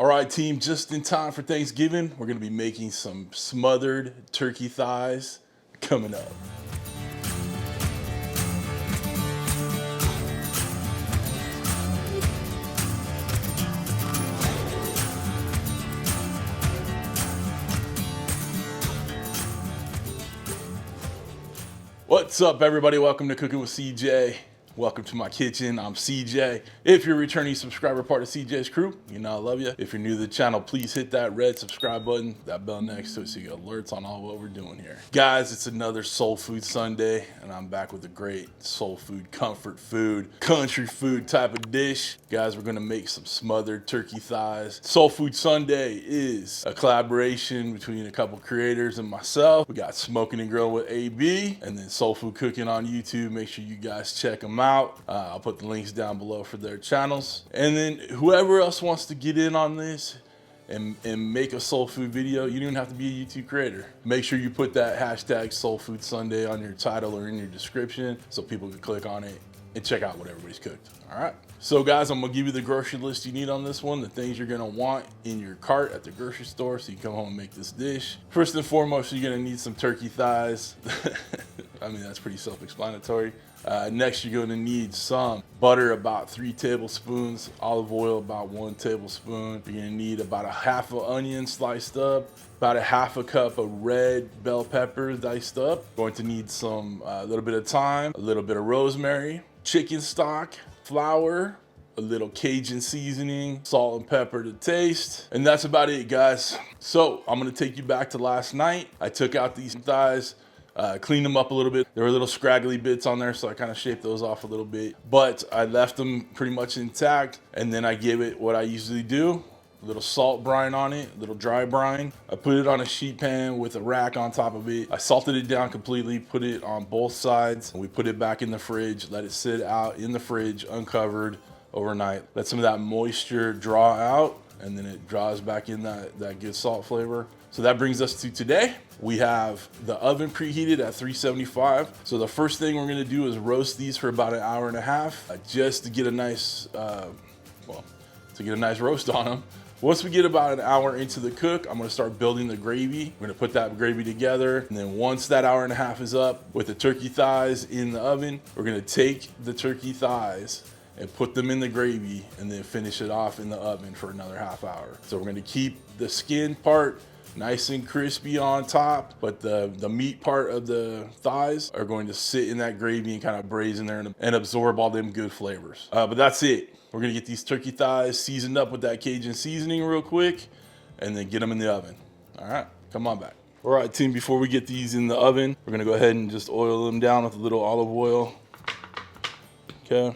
All right, team, just in time for Thanksgiving, we're gonna be making some smothered turkey thighs coming up. What's up, everybody? Welcome to Cooking with CJ. Welcome to my kitchen. I'm CJ. If you're a returning subscriber, part of CJ's crew, you know I love you. If you're new to the channel, please hit that red subscribe button, that bell next to it so you get alerts on all what we're doing here. Guys, it's another Soul Food Sunday, and I'm back with a great soul food, comfort food, country food type of dish. Guys, we're gonna make some smothered turkey thighs. Soul Food Sunday is a collaboration between a couple creators and myself. We got Smokin Grillin with AB, and then Soul Food Cooking on YouTube. Make sure you guys check them out. I'll put the links down below for their channels. And then whoever else wants to get in on this and make a soul food video, you don't even have to be a YouTube creator. Make sure you put that hashtag Soul Food Sunday on your title or in your description so people can click on it and check out what everybody's cooked. All right. So guys, I'm gonna give you the grocery list you need on this one, the things you're gonna want in your cart at the grocery store so you can come home and make this dish. First and foremost, you're gonna need some turkey thighs. I mean, that's pretty self-explanatory. Next, you're gonna need some butter, about 3 tablespoons, olive oil, about 1 tablespoon. You're gonna need about a half an onion sliced up, about a half a cup of red bell pepper diced up. Going to need some, a little bit of thyme, a little bit of rosemary, chicken stock, flour, a little Cajun seasoning, salt and pepper to taste, and that's about it, guys. So I'm gonna take you back to last night. I took out these thighs, cleaned them up a little bit. There were little scraggly bits on there, so I kind of shaped those off a little bit, but I left them pretty much intact, and then I gave it what I usually do, a little salt brine on it, a little dry brine. I put it on a sheet pan with a rack on top of it. I salted it down completely, put it on both sides, and we put it back in the fridge, let it sit out in the fridge uncovered overnight. Let some of that moisture draw out, and then it draws back in that good salt flavor. So that brings us to today. We have the oven preheated at 375. So the first thing we're gonna do is roast these for about an hour and a half, just to get a nice, roast on them. Once we get about an hour into the cook, I'm gonna start building the gravy. We're gonna put that gravy together. And then once that hour and a half is up with the turkey thighs in the oven, we're gonna take the turkey thighs and put them in the gravy and then finish it off in the oven for another half hour. So we're gonna keep the skin part nice and crispy on top, but the meat part of the thighs are going to sit in that gravy and kind of braise in there and absorb all them good flavors. But that's it. We're gonna get these turkey thighs seasoned up with that Cajun seasoning real quick and then get them in the oven. All right, come on back. All right, team, before we get these in the oven, we're gonna go ahead and just oil them down with a little olive oil. Okay.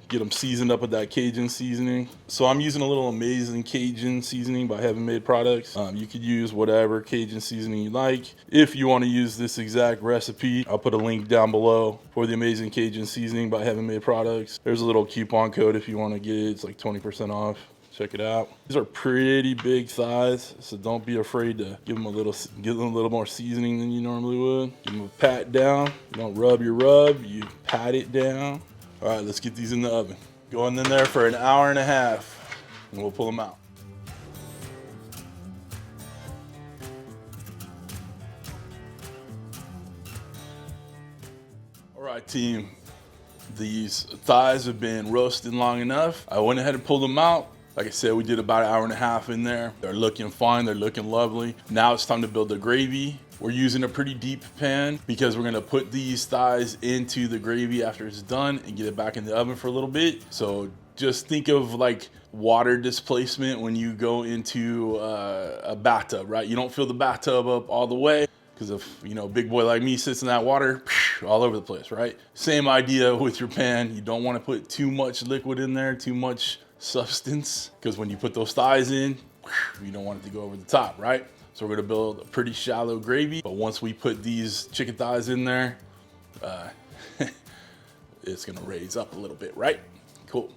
Get them seasoned up with that Cajun seasoning. So I'm using a little Amazing Cajun seasoning by Heaven Made Products. You could use whatever Cajun seasoning you like. If you want to use this exact recipe, I'll put a link down below for the Amazing Cajun seasoning by Heaven Made Products. There's a little coupon code if you want to get it. It's like 20% off. Check it out. These are pretty big thighs, so don't be afraid to give them a little more seasoning than you normally would. Give them a pat down. You don't rub your rub, you pat it down. All right, let's get these in the oven. Going in there for an hour and a half, and we'll pull them out. All right, team. These thighs have been roasted long enough. I went ahead and pulled them out. Like I said, we did about an hour and a half in there. They're looking fine, they're looking lovely. Now it's time to build the gravy. We're using a pretty deep pan because we're gonna put these thighs into the gravy after it's done and get it back in the oven for a little bit. So just think of like water displacement when you go into a bathtub, right? You don't fill the bathtub up all the way because if, you know, a big boy like me sits in that water, all over the place, right? Same idea with your pan. You don't wanna put too much liquid in there, too much substance, because when you put those thighs in, you don't want it to go over the top, right? So we're gonna build a pretty shallow gravy, but once we put these chicken thighs in there, it's gonna raise up a little bit, right? Cool.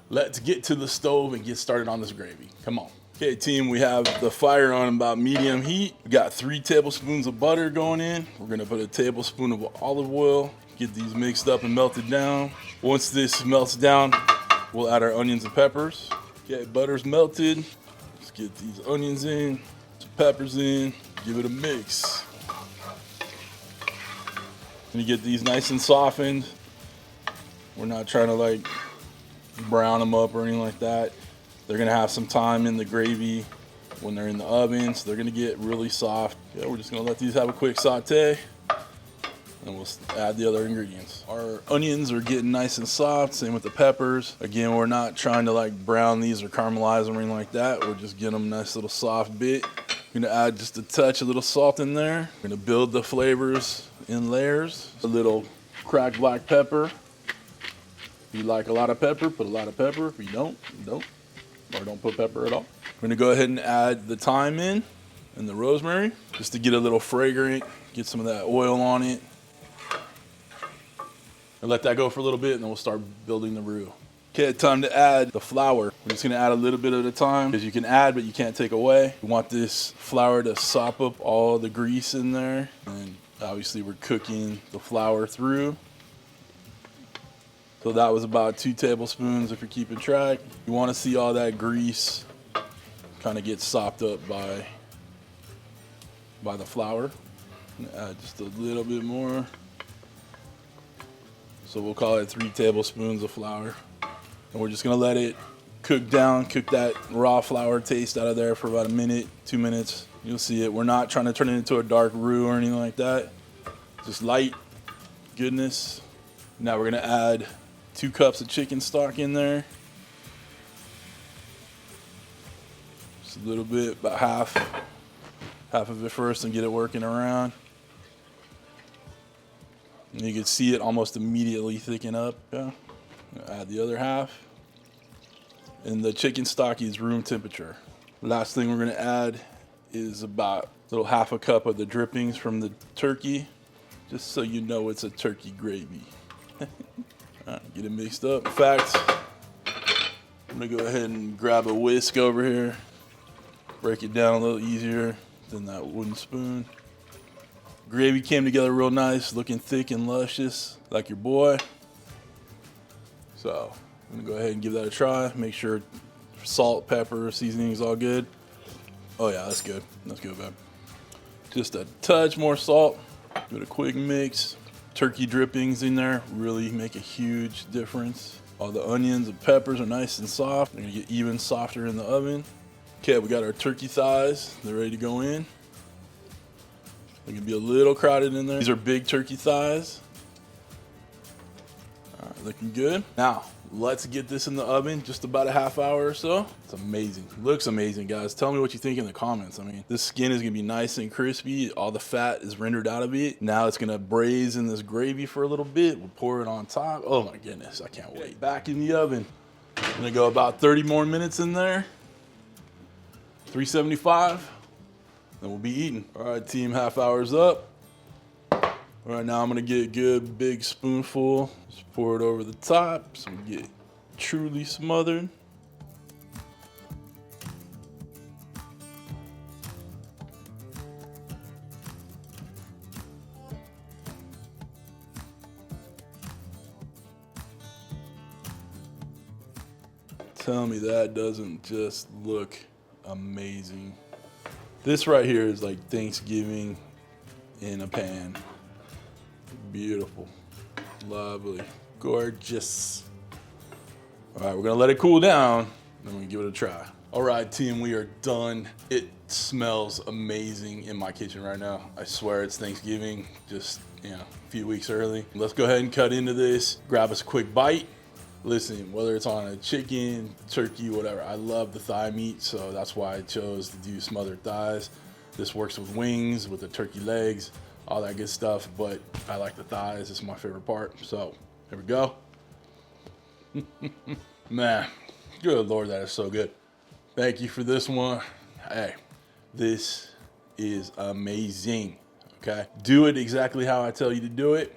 Let's get to the stove and get started on this gravy. Come on. Okay, team, we have the fire on about medium heat. We got 3 tablespoons of butter going in. We're gonna put a tablespoon of olive oil, get these mixed up and melted down. Once this melts down, we'll add our onions and peppers. Okay, butter's melted. get these onions in, some peppers in, give it a mix. And you get these nice and softened. We're not trying to like brown them up or anything like that. They're gonna have some time in the gravy when they're in the oven, so they're gonna get really soft. Yeah, we're just gonna let these have a quick saute, and we'll add the other ingredients. Our onions are getting nice and soft, same with the peppers. Again, we're not trying to like brown these or caramelize them or anything like that. We're just getting them a nice little soft bit. We're gonna add just a touch, a little salt in there. We're gonna build the flavors in layers. A little cracked black pepper. If you like a lot of pepper, put a lot of pepper. If you don't, you don't. Or don't put pepper at all. We're gonna go ahead and add the thyme in and the rosemary, just to get a little fragrant, get some of that oil on it. And let that go for a little bit, and then we'll start building the roux. Okay, time to add the flour. We're just gonna add a little bit at a time, because you can add, but you can't take away. We want this flour to sop up all the grease in there. And obviously we're cooking the flour through. So that was about 2 tablespoons if you're keeping track. You want to see all that grease kind of get sopped up by the flour. Add just a little bit more. So we'll call it 3 tablespoons of flour. And we're just gonna let it cook down, cook that raw flour taste out of there for about a minute, 2 minutes. You'll see it. We're not trying to turn it into a dark roux or anything like that. Just light goodness. Now we're gonna add 2 cups of chicken stock in there. Just a little bit, about half of it first, and get it working around. And you can see it almost immediately thicken up. Yeah. Add the other half. And the chicken stock is room temperature. Last thing we're gonna add is about a little half a cup of the drippings from the turkey, just so you know it's a turkey gravy. All right, get it mixed up. In fact, I'm gonna go ahead and grab a whisk over here, break it down a little easier than that wooden spoon. Gravy came together real nice, looking thick and luscious, like your boy. So I'm gonna go ahead and give that a try. Make sure salt, pepper, seasoning is all good. Oh yeah, that's good. That's good, babe. Just a touch more salt. Give it a quick mix. Turkey drippings in there really make a huge difference. All the onions and peppers are nice and soft. They're gonna get even softer in the oven. Okay, we got our turkey thighs. They're ready to go in. They're gonna be a little crowded in there. These are big turkey thighs. All right, looking good. Now, let's get this in the oven just about a half hour or so. It's amazing. Looks amazing, guys. Tell me what you think in the comments. I mean, this skin is gonna be nice and crispy. All the fat is rendered out of it. Now it's gonna braise in this gravy for a little bit. We'll pour it on top. Oh my goodness, I can't wait. Back in the oven. I'm gonna go about 30 more minutes in there. 375. Then we'll be eating. All right, team, half hour's up. All right, now I'm gonna get a good big spoonful. Just pour it over the top so we get truly smothered. Tell me that doesn't just look amazing. This right here is like Thanksgiving in a pan. Beautiful, lovely, gorgeous. All right, we're gonna let it cool down, then we're gonna give it a try. All right, team, we are done. It smells amazing in my kitchen right now. I swear it's Thanksgiving, just, you know, a few weeks early. Let's go ahead and cut into this, grab us a quick bite. Listen, whether it's on a chicken, turkey, whatever, I love the thigh meat, so that's why I chose to do smothered thighs. This works with wings, with the turkey legs, all that good stuff, but I like the thighs. It's my favorite part. So here we go. Man, good Lord, that is so good. Thank you for this one. Hey, this is amazing, okay? Do it exactly how I tell you to do it,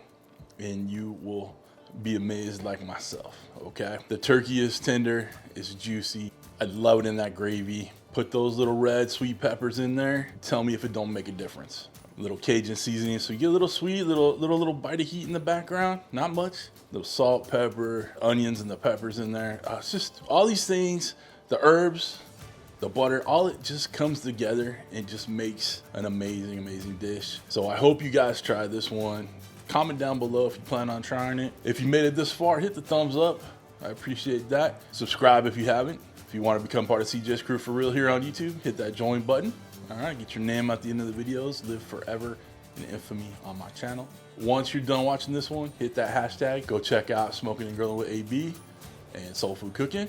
and you will be amazed like myself, okay? The turkey is tender, it's juicy. I love it in that gravy. Put those little red sweet peppers in there. Tell me if it don't make a difference. Little Cajun seasoning, so you get a little sweet, little bite of heat in the background. Not much. Little salt, pepper, onions, and the peppers in there. It's just all these things, the herbs, the butter, all it just comes together and just makes an amazing, amazing dish. So I hope you guys try this one. Comment down below if you plan on trying it. If you made it this far, hit the thumbs up. I appreciate that. Subscribe if you haven't. If you want to become part of CJ's crew for real here on YouTube, hit that join button. All right, get your name at the end of the videos. Live forever in infamy on my channel. Once you're done watching this one, hit that hashtag. Go check out Smokin Grillin with AB and Soul Food Cooking.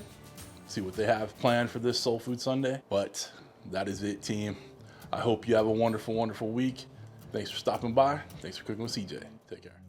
See what they have planned for this Soul Food Sunday. But that is it, team. I hope you have a wonderful, wonderful week. Thanks for stopping by. Thanks for cooking with CJ. Take care.